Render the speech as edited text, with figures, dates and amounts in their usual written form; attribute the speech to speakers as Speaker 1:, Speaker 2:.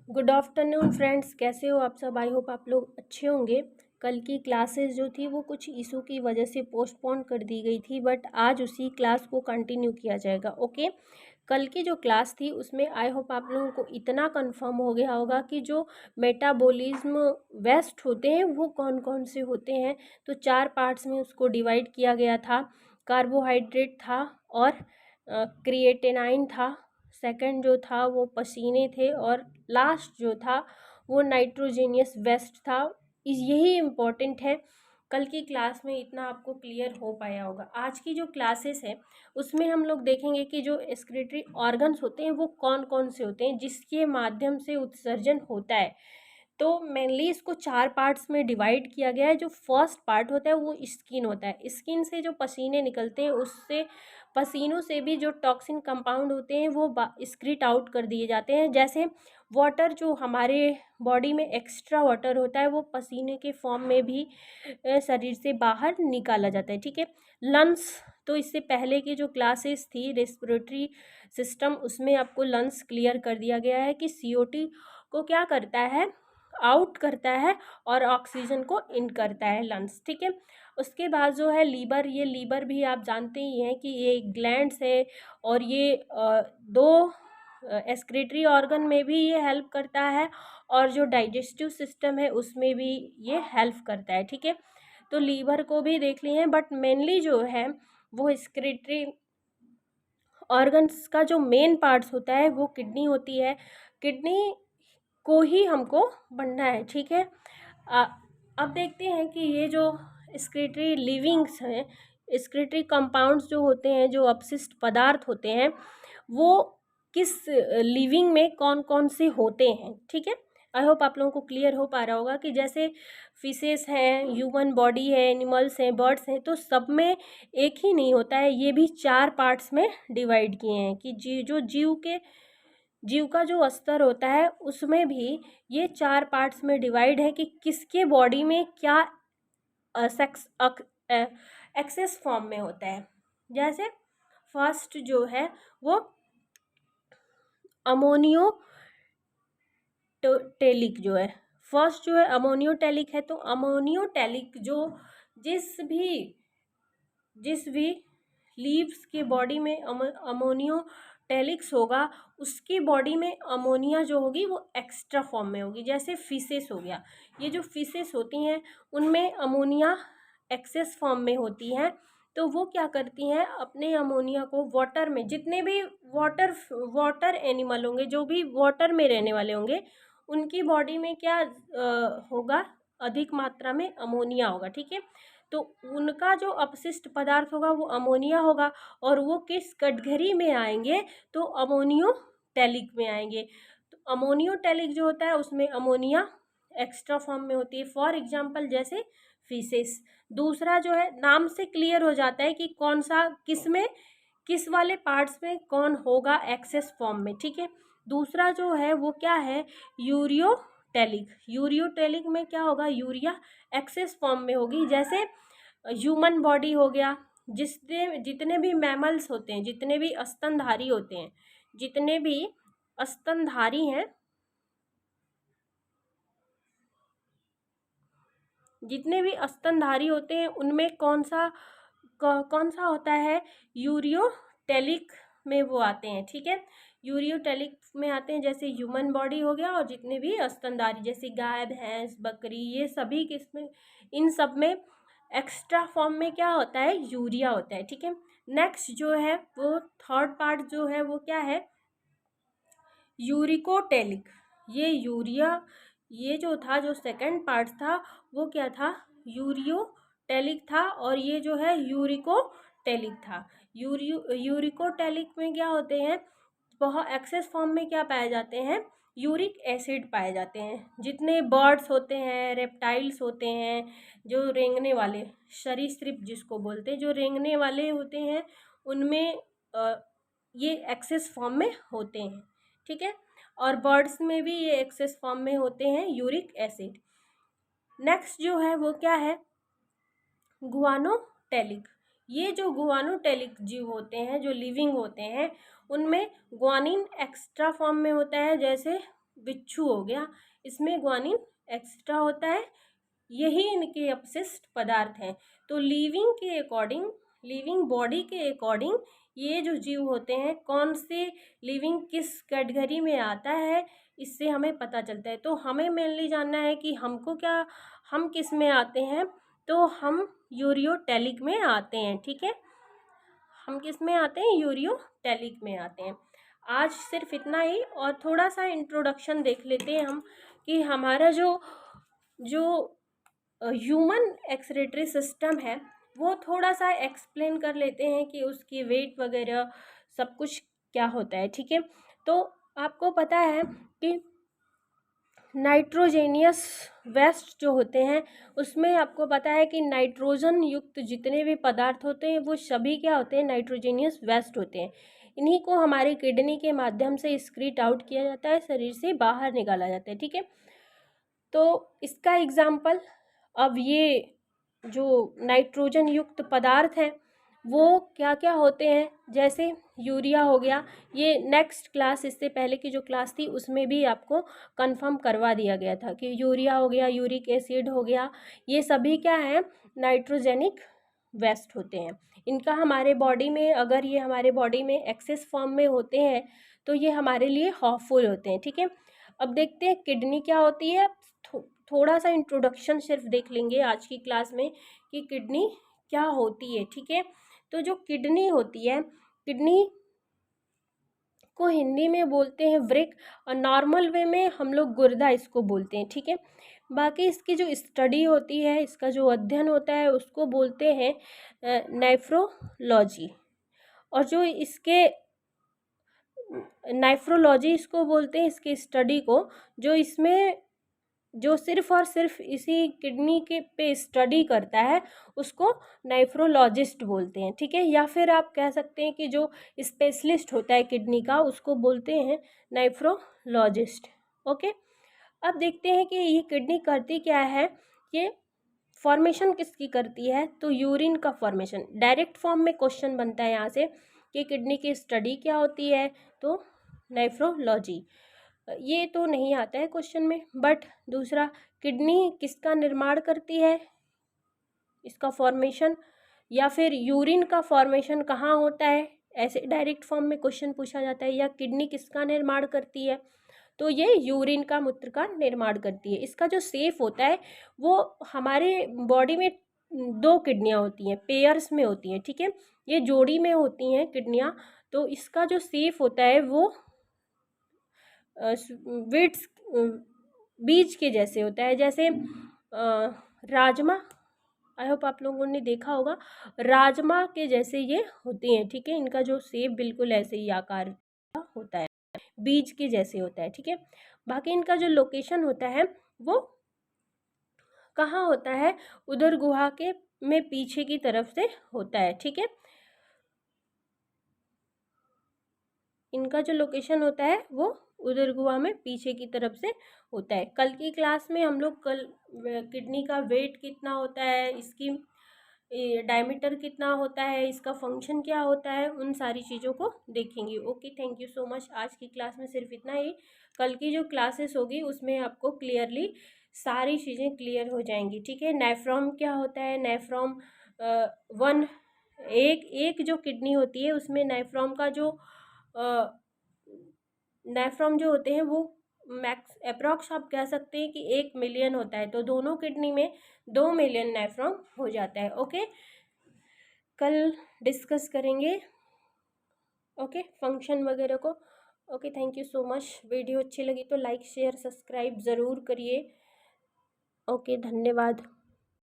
Speaker 1: Good afternoon friends, कैसे हो आप सब। आई होप आप लोग अच्छे होंगे। कल की क्लासेस जो थी वो कुछ इशू की वजह से पोस्टपोन कर दी गई थी, बट आज उसी क्लास को कंटिन्यू किया जाएगा। ओके, कल की जो क्लास थी उसमें आई होप आप लोगों को इतना कंफर्म हो गया होगा कि जो मेटाबॉलिज्म वेस्ट होते हैं वो कौन कौन से होते हैं। तो 4 पार्ट्स में उसको डिवाइड किया गया था। कार्बोहाइड्रेट था और क्रिएटिनाइन था। सेकंड जो था वो पसीने थे और लास्ट जो था वो नाइट्रोजेनियस वेस्ट था। यही इम्पोर्टेंट है। कल की क्लास में इतना आपको क्लियर हो पाया होगा। आज की जो क्लासेस है उसमें हम लोग देखेंगे कि जो एक्सक्रीटरी ऑर्गन्स होते हैं वो कौन कौन से होते हैं जिसके माध्यम से उत्सर्जन होता है। तो मेनली इसको 4 पार्ट्स में डिवाइड किया गया है। जो फर्स्ट पार्ट होता है वो स्किन होता है। स्किन से जो पसीने निकलते हैं उससे पसीनों से भी जो टॉक्सिन कंपाउंड होते हैं वो एक्सक्रीट आउट कर दिए जाते हैं। जैसे वाटर जो हमारे बॉडी में एक्स्ट्रा वाटर होता है वो पसीने के फॉर्म में भी शरीर से बाहर निकाला जाता है। ठीक है। लंग्स, तो इससे पहले की जो क्लासेस थी रेस्पिरेटरी सिस्टम उसमें आपको लंग्स क्लियर कर दिया गया है कि CO2 को क्या करता है, आउट करता है और ऑक्सीजन को इन करता है लंग्स। ठीक है। उसके बाद जो है लीवर, ये लीवर भी आप जानते ही हैं कि ये ग्लैंड्स है और ये दो एक्सक्रीटरी ऑर्गन में भी ये हेल्प करता है और जो डाइजेस्टिव सिस्टम है उसमें भी ये हेल्प करता है। ठीक है। तो लीवर को भी देख लिए हैं, बट मेनली जो है वो एक्सक्रीटरी ऑर्गन्स का जो मेन पार्ट्स होता है वो किडनी होती है। किडनी को ही हमको बनना है। ठीक है। अब देखते हैं कि ये जो एक्सक्रीटरी लिविंग्स हैं, एक्सक्रीटरी कंपाउंड्स जो होते हैं, जो अपशिष्ट पदार्थ होते हैं, वो किस लिविंग में कौन कौन से होते हैं। ठीक है। आई होप आप लोगों को क्लियर हो पा रहा होगा कि जैसे फिशेस हैं, ह्यूमन बॉडी है, एनिमल्स हैं, बर्ड्स हैं, तो सब में एक ही नहीं होता है। ये भी 4 पार्ट्स में डिवाइड किए हैं कि जीव का जो स्तर होता है उसमें भी ये 4 पार्ट्स में डिवाइड है कि किसके बॉडी में क्या सेक्स एक्सेस फॉर्म में होता है। जैसे फर्स्ट जो है वो अमोनियोटेलिक जो है, फर्स्ट जो है अमोनियोटेलिक है। तो अमोनियोटेलिक जो जिस भी लीव्स के बॉडी में अमोनियोटेलिक्स होगा उसकी बॉडी में अमोनिया जो होगी वो एक्स्ट्रा फॉर्म में होगी। जैसे फिशेस हो गया, ये जो फिशेस होती हैं उनमें अमोनिया एक्सेस फॉर्म में होती हैं। तो वो क्या करती हैं, अपने अमोनिया को वाटर में, जितने भी वाटर एनिमल होंगे, जो भी वाटर में रहने वाले होंगे, उनकी बॉडी में क्या होगा, अधिक मात्रा में अमोनिया होगा। ठीक है। तो उनका जो अपशिष्ट पदार्थ होगा वो अमोनिया होगा और वो किस कैटेगरी में आएंगे, तो अमोनियोटेलिक में आएंगे। तो अमोनियोटेलिक जो होता है उसमें अमोनिया एक्स्ट्रा फॉर्म में होती है। फॉर एग्जांपल जैसे फिशेस। दूसरा जो है, नाम से क्लियर हो जाता है कि कौन सा किस में, किस वाले पार्ट्स में कौन होगा एक्सेस फॉर्म में। ठीक है। दूसरा जो है वो क्या है, यूरियोटेलिक। यूरियोटेलिक में क्या होगा, यूरिया एक्सेस फॉर्म में होगी। जैसे ह्यूमन बॉडी हो गया, जितने भी मैमल्स होते हैं, जितने भी स्तनधारी होते हैं, जितने भी स्तनधारी हैं, जितने भी स्तनधारी होते हैं उनमें कौन सा होता है, यूरियोटेलिक में वो आते हैं। ठीक है। यूरियोटेलिक में आते हैं। जैसे ह्यूमन बॉडी हो गया और जितने भी स्तनधारी जैसे गाय, भैंस, बकरी, ये सभी किस्में, इन सब में एक्स्ट्रा फॉर्म में क्या होता है, यूरिया होता है। ठीक है। नेक्स्ट जो है वो थर्ड पार्ट जो है वो क्या है, यूरिकोटेलिक। ये यूरिया, ये जो था, जो सेकंड पार्ट था वो क्या था, यूरियोटेलिक था और ये जो है यूरिकोटेलिक था। यूरिकोटेलिक में क्या होते हैं, बहुत एक्सेस फॉर्म में क्या पाए जाते हैं, यूरिक एसिड पाए जाते हैं। जितने बर्ड्स होते हैं, रेप्टाइल्स होते हैं, जो रेंगने वाले सरीसृप जिसको बोलते हैं, जो रेंगने वाले होते हैं, उनमें ये एक्सेस फॉर्म में होते हैं। ठीक है। और बर्ड्स में भी ये एक्सेस फॉर्म में होते हैं यूरिक एसिड। नेक्स्ट जो है वो क्या है, गुआनोटेलिक। ये जो गुआनोटेलिक जीव होते हैं, जो लिविंग होते हैं, उनमें ग्वानिन एक्स्ट्रा फॉर्म में होता है। जैसे बिच्छू हो गया, इसमें ग्वानिन एक्स्ट्रा होता है, यही इनके अपशिष्ट पदार्थ हैं। तो लिविंग बॉडी के अकॉर्डिंग ये जो जीव होते हैं कौन से लिविंग किस कैटेगरी में आता है, इससे हमें पता चलता है। तो हमें मेनली जानना है कि हम किस में आते हैं, तो हम यूरियोटेलिक में आते हैं। ठीक है, हम किस में आते हैं, यूरियोटेलिक में आते हैं। आज सिर्फ इतना ही, और थोड़ा सा इंट्रोडक्शन देख लेते हैं हम कि हमारा जो ह्यूमन एक्सक्रीटरी सिस्टम है वो थोड़ा सा एक्सप्लेन कर लेते हैं कि उसकी वेट वगैरह सब कुछ क्या होता है। ठीक है, तो आपको पता है कि नाइट्रोजेनियस वेस्ट जो होते हैं उसमें आपको पता है कि नाइट्रोजन युक्त जितने भी पदार्थ होते हैं वो सभी क्या होते हैं, नाइट्रोजेनियस वेस्ट होते हैं। इन्हीं को हमारी किडनी के माध्यम से एक्सक्रीट आउट किया जाता है, शरीर से बाहर निकाला जाता है। ठीक है, तो इसका एग्जाम्पल, अब ये जो नाइट्रोजन युक्त पदार्थ हैं वो क्या क्या होते हैं, जैसे यूरिया हो गया। ये नेक्स्ट क्लास, इससे पहले की जो क्लास थी उसमें भी आपको कंफर्म करवा दिया गया था कि यूरिया हो गया, यूरिक एसिड हो गया, ये सभी क्या है, नाइट्रोजेनिक वेस्ट होते हैं। इनका हमारे बॉडी में, अगर ये हमारे बॉडी में एक्सेस फॉर्म में होते हैं तो ये हमारे लिए हार्मफुल होते हैं। ठीक है, अब देखते हैं किडनी क्या होती है। थोड़ा सा इंट्रोडक्शन सिर्फ देख लेंगे आज की क्लास में कि किडनी क्या होती है। ठीक है, तो जो किडनी होती है, किडनी को हिंदी में बोलते हैं वृक्क, और नॉर्मल वे में हम लोग गुर्दा इसको बोलते हैं। ठीक है, बाकी इसकी जो स्टडी होती है, इसका जो अध्ययन होता है उसको बोलते हैं नेफ्रोलॉजी, और जो इसके नेफ्रोलॉजी इसको बोलते हैं, इसकी स्टडी को, जो इसमें जो सिर्फ और सिर्फ इसी किडनी के पे स्टडी करता है उसको नेफ्रोलॉजिस्ट बोलते हैं। ठीक है, या फिर आप कह सकते हैं कि जो स्पेशलिस्ट होता है किडनी का उसको बोलते हैं नेफ्रोलॉजिस्ट। ओके, अब देखते हैं कि ये किडनी करती क्या है। ये फॉर्मेशन किसकी करती है, तो यूरिन का फॉर्मेशन। डायरेक्ट फॉर्म में क्वेश्चन बनता है यहाँ से कि किडनी की स्टडी क्या होती है, तो नेफ्रोलॉजी। ये तो नहीं आता है क्वेश्चन में, बट दूसरा, किडनी किसका निर्माण करती है, इसका फॉर्मेशन, या फिर यूरिन का फॉर्मेशन कहाँ होता है, ऐसे डायरेक्ट फॉर्म में क्वेश्चन पूछा जाता है। या किडनी किसका निर्माण करती है, तो ये यूरिन का, मूत्र का निर्माण करती है। इसका जो सेफ होता है वो हमारे बॉडी में दो किडनियाँ होती हैं, पेयर्स में होती हैं। ठीक है, ये जोड़ी में होती हैं किडनियाँ। तो इसका जो सेफ होता है वो विट्स बीज के जैसे होता है, जैसे राजमा, आई होप आप लोगों ने देखा होगा, राजमा के जैसे ये होते हैं। ठीक है, इनका जो शेप बिल्कुल ऐसे ही आकार का होता है, बीज के जैसे होता है। ठीक है, बाकी इनका जो लोकेशन होता है वो कहाँ होता है, उदर गुहा के में पीछे की तरफ से होता है। ठीक है, इनका जो लोकेशन होता है वो उदर गुहा में पीछे की तरफ से होता है। कल की क्लास में हम लोग किडनी का वेट कितना होता है, इसकी डायमीटर कितना होता है, इसका फंक्शन क्या होता है, उन सारी चीज़ों को देखेंगे। Okay, thank you so much. आज की क्लास में सिर्फ इतना ही। कल की जो क्लासेस होगी उसमें आपको क्लियरली सारी चीज़ें क्लियर हो जाएंगी। ठीक है, नेफ्रॉन क्या होता है, नेफ्रॉन वन, एक जो किडनी होती है उसमें नेफ्रॉन का जो नेफ्रॉन जो होते हैं वो मैक्स अप्रॉक्स आप कह सकते हैं कि 1 मिलियन होता है। तो दोनों किडनी में 2 मिलियन नेफ्रॉन हो जाता है। ओके, कल डिस्कस करेंगे ओके फंक्शन वगैरह को। Okay, thank you so much. Video अच्छी लगी तो लाइक शेयर सब्सक्राइब ज़रूर करिए। ओके, धन्यवाद।